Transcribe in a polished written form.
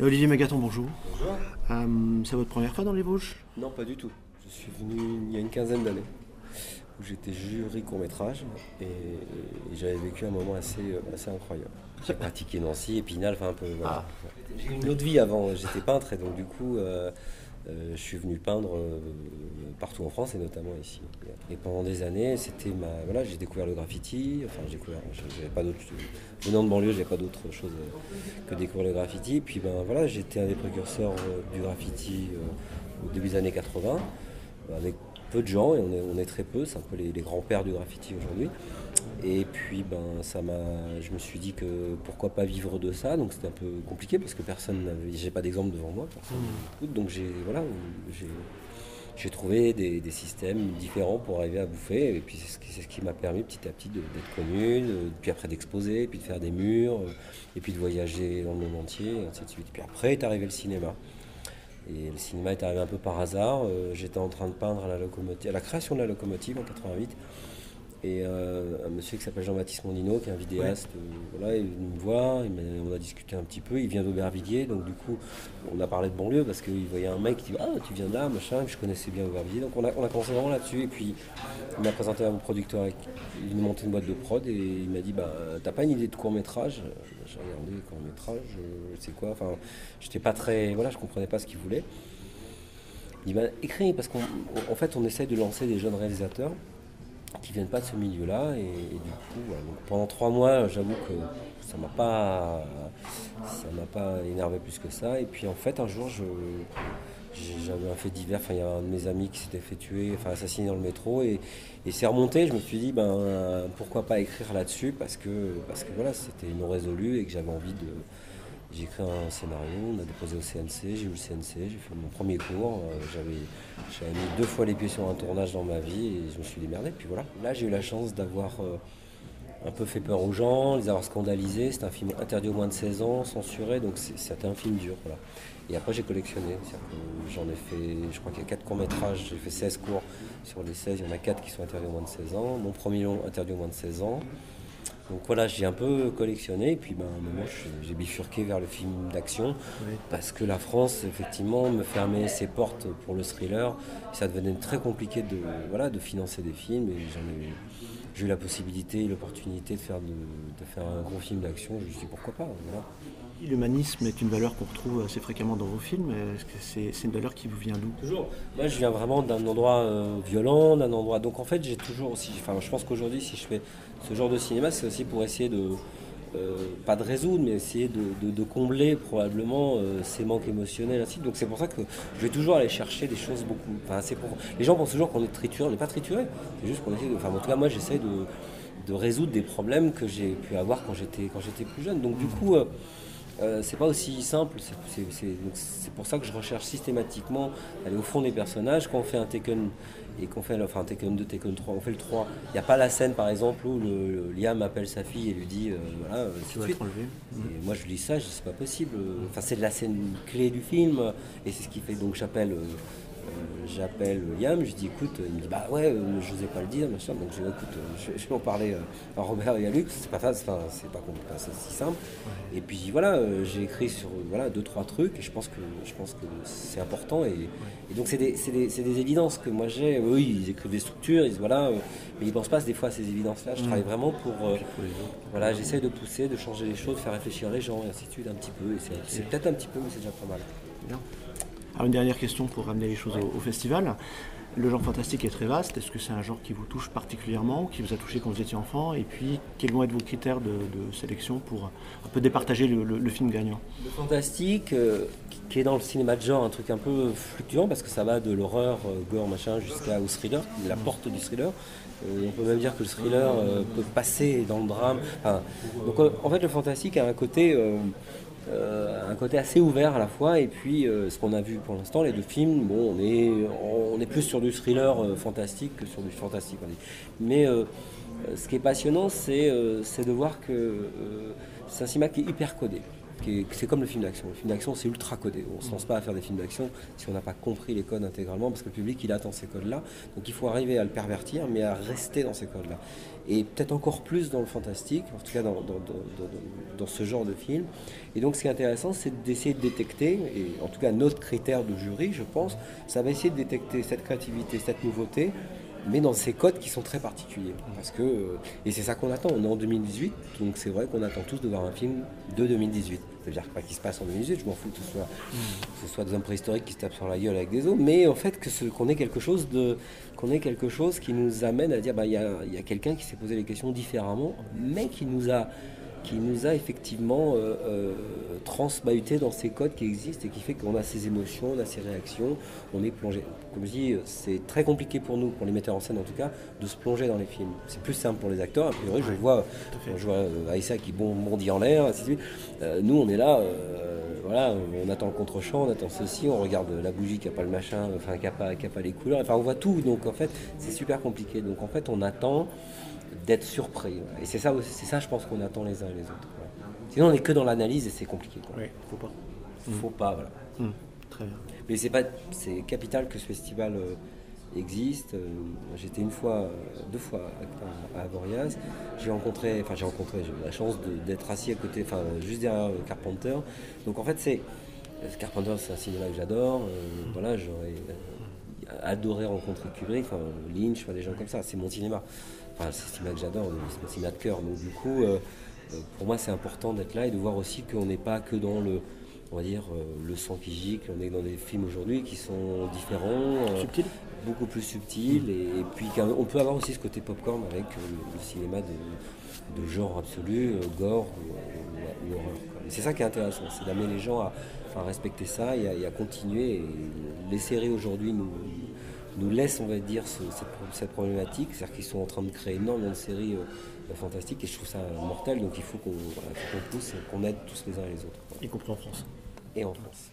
Olivier Magaton, bonjour. Bonjour. C'est votre première fois dans les Vosges? Non, pas du tout. Je suis venu il y a une quinzaine d'années où j'étais jury court-métrage et j'avais vécu un moment assez incroyable. J'ai pratiqué Nancy, Épinal, enfin un peu. Voilà. J'ai eu une autre vie avant, j'étais peintre et donc du coup je suis venu peindre partout en France et notamment ici. Et pendant des années, voilà, j'ai découvert le graffiti, enfin j'avais pas d'autre, venant de banlieue, j'avais pas d'autre chose que découvrir le graffiti. Puis ben voilà, j'étais un des précurseurs du graffiti au début des années 80, avec peu de gens, et on est très peu, c'est un peu les grands-pères du graffiti aujourd'hui. Et puis ben je me suis dit que pourquoi pas vivre de ça, donc c'était un peu compliqué parce que j'ai pas d'exemple devant moi, personne n'écoute, donc j'ai trouvé des systèmes différents pour arriver à bouffer, et puis c'est ce qui m'a permis petit à petit d'être connu, puis après d'exposer, puis de faire des murs, et puis de voyager dans le monde entier, et ainsi de suite. Puis après est arrivé le cinéma. Et le cinéma est arrivé un peu par hasard. J'étais en train de peindre à la création de la locomotive en 88. Et un monsieur qui s'appelle Jean-Baptiste Mondino, qui est un vidéaste, voilà, il est venu me voir, on a discuté un petit peu, il vient d'Aubervilliers, donc du coup on a parlé de banlieue parce qu'il voyait un mec qui dit « Ah, tu viens de là, machin », je connaissais bien Aubervilliers, donc on a commencé vraiment là-dessus, et puis il m'a présenté à mon producteur, il m'a monté une boîte de prod, et il m'a dit « T'as pas une idée de court-métrage ?» J'ai regardé court-métrage, c'est quoi, enfin j'étais pas très, voilà, je comprenais pas ce qu'il voulait. Il m'a écrit, parce qu'en fait on essaye de lancer des jeunes réalisateurs qui viennent pas de ce milieu-là, et du coup voilà, donc pendant 3 mois j'avoue que ça m'a pas énervé plus que ça, et puis en fait un jour j'avais un fait divers, enfin il y a un de mes amis qui s'était fait tuer, enfin assassiné dans le métro, et c'est remonté, je me suis dit pourquoi pas écrire là-dessus, parce que voilà, c'était non résolu et que j'avais envie de. J'ai écrit un scénario, on a déposé au CNC, j'ai eu le CNC, j'ai fait mon premier cours, j'avais mis 2 fois les pieds sur un tournage dans ma vie et je me suis démerdé, puis voilà. Là j'ai eu la chance d'avoir un peu fait peur aux gens, les avoir scandalisés, c'est un film interdit aux moins de 16 ans, censuré, donc c'était un film dur, voilà. Et après j'ai collectionné, j'en ai fait, je crois qu'il y a 4 courts-métrages, j'ai fait 16 cours, sur les 16 il y en a 4 qui sont interdits aux moins de 16 ans, mon premier long interdit aux moins de 16 ans. Donc voilà, j'ai un peu collectionné, et puis à un moment j'ai bifurqué vers le film d'action, parce que la France effectivement me fermait ses portes pour le thriller, ça devenait très compliqué de financer des films, et j'ai eu la possibilité et l'opportunité de faire un gros film d'action, je me suis dit pourquoi pas, voilà. L'humanisme est une valeur qu'on retrouve assez fréquemment dans vos films. Est-ce que c'est une valeur qui vous vient d'où? Toujours. Moi, je viens vraiment d'un endroit violent, d'un endroit. Donc en fait, j'ai toujours aussi. Enfin, je pense qu'aujourd'hui, si je fais ce genre de cinéma, c'est aussi pour essayer pas de résoudre, mais essayer de combler probablement ces manques émotionnels, ainsi. Donc c'est pour ça que je vais toujours aller chercher des choses beaucoup. Enfin, les gens pensent toujours qu'on est trituré, on n'est pas trituré. C'est juste qu'on essaie de. Enfin, en tout cas, moi, j'essaie de résoudre des problèmes que j'ai pu avoir quand j'étais plus jeune. Donc du coup. C'est pas aussi simple, c'est pour ça que je recherche systématiquement aller au fond des personnages. Quand on fait un Taken, et qu'on fait un Taken 2, Taken 3, on fait le 3, il n'y a pas la scène par exemple où Liam appelle sa fille et lui dit voilà, Tu vas être enlevé. et moi je lis ça, je dis c'est pas possible, enfin c'est de la scène clé du film, et c'est ce qui fait, donc j'appelle Liam, je dis écoute, il me dit bah ouais, je n'osais pas le dire, machin, donc je dis écoute, je vais en parler à Robert et à Luc, c'est pas facile, enfin, c'est si simple. Et puis voilà, j'ai écrit sur voilà, 2-3 trucs, et je pense que c'est important, et donc c'est des évidences que moi j'ai. Eux ils écrivent des structures, ils disent voilà, mais ils pensent pas des fois à ces évidences-là. Je travaille vraiment pour voilà, j'essaie de pousser, de changer les choses, de faire réfléchir les gens, et ainsi de suite un petit peu, et c'est peut-être un petit peu, mais c'est déjà pas mal. Bien. Alors une dernière question pour ramener les choses au festival. Le genre fantastique est très vaste. Est-ce que c'est un genre qui vous touche particulièrement, qui vous a touché quand vous étiez enfant? Et puis, quels vont être vos critères de sélection pour un peu départager le film gagnant? Le fantastique, qui est dans le cinéma de genre, un truc un peu fluctuant, parce que ça va de l'horreur, gore, machin, jusqu'au thriller, la porte du thriller. On peut même dire que le thriller peut passer dans le drame. Enfin, donc en fait, le fantastique a un côté assez ouvert à la fois, et puis ce qu'on a vu pour l'instant, les 2 films, bon, on est plus sur du thriller fantastique que sur du fantastique, on dit. Mais ce qui est passionnant, c'est de voir que c'est un cinéma qui est hyper codé. C'est comme le film d'action. Le film d'action, c'est ultra codé. On ne se lance pas à faire des films d'action si on n'a pas compris les codes intégralement, parce que le public, il attend ces codes-là. Donc il faut arriver à le pervertir, mais à rester dans ces codes-là. Et peut-être encore plus dans le fantastique, en tout cas dans ce genre de film. Et donc ce qui est intéressant, c'est d'essayer de détecter, et en tout cas notre critère de jury, je pense, ça va essayer de détecter cette créativité, cette nouveauté, mais dans ces codes qui sont très particuliers. Parce que, et c'est ça qu'on attend, on est en 2018, donc c'est vrai qu'on attend tous de voir un film de 2018. Ça veut dire pas qu'il se passe en 2018, je m'en fous que ce soit des hommes préhistoriques qui se tapent sur la gueule avec des os, mais en fait qu'on ait quelque chose qui nous amène à dire il y a quelqu'un qui s'est posé les questions différemment, mais qui nous a effectivement transbahuté dans ces codes qui existent et qui fait qu'on a ces émotions, on a ces réactions, on est plongé. Comme je dis, c'est très compliqué pour nous, pour les metteurs en scène en tout cas, de se plonger dans les films. C'est plus simple pour les acteurs, a priori, je vois Aïssa qui bondit en l'air, ainsi de suite. Nous, on est là, voilà, on attend le contre-champ, on attend ceci, on regarde la bougie qui n'a pas le machin, enfin qui n'a pas les couleurs, enfin on voit tout, donc en fait, c'est super compliqué. Donc en fait, on attend d'être surpris. Et c'est ça, je pense qu'on attend les uns et les autres. Sinon, on n'est que dans l'analyse et c'est compliqué. Oui, faut pas. Faut pas, voilà. Très bien. Mais c'est capital que ce festival existe. J'étais deux fois à Avoriaz. J'ai eu la chance d'être assis à côté, juste derrière Carpenter. Donc en fait, Carpenter, c'est un cinéma que j'adore. Voilà, j'aurais adoré rencontrer Kubrick, Lynch, des gens comme ça. C'est mon cinéma. C'est un cinéma que j'adore, c'est mon cinéma de cœur. Donc du coup, pour moi, c'est important d'être là et de voir aussi qu'on n'est pas que dans le sang qui gicle. On est dans des films aujourd'hui qui sont différents, beaucoup plus subtils. Et puis on peut avoir aussi ce côté popcorn avec le cinéma de genre absolu, gore ou horreur. Et c'est ça qui est intéressant, c'est d'amener les gens à respecter ça et à continuer. Et les séries aujourd'hui nous laissent, on va dire, cette problématique, c'est-à-dire qu'ils sont en train de créer énormément de séries fantastiques et je trouve ça mortel, donc il faut qu'on pousse et qu'on aide tous les uns et les autres. Y compris en France. Et en France.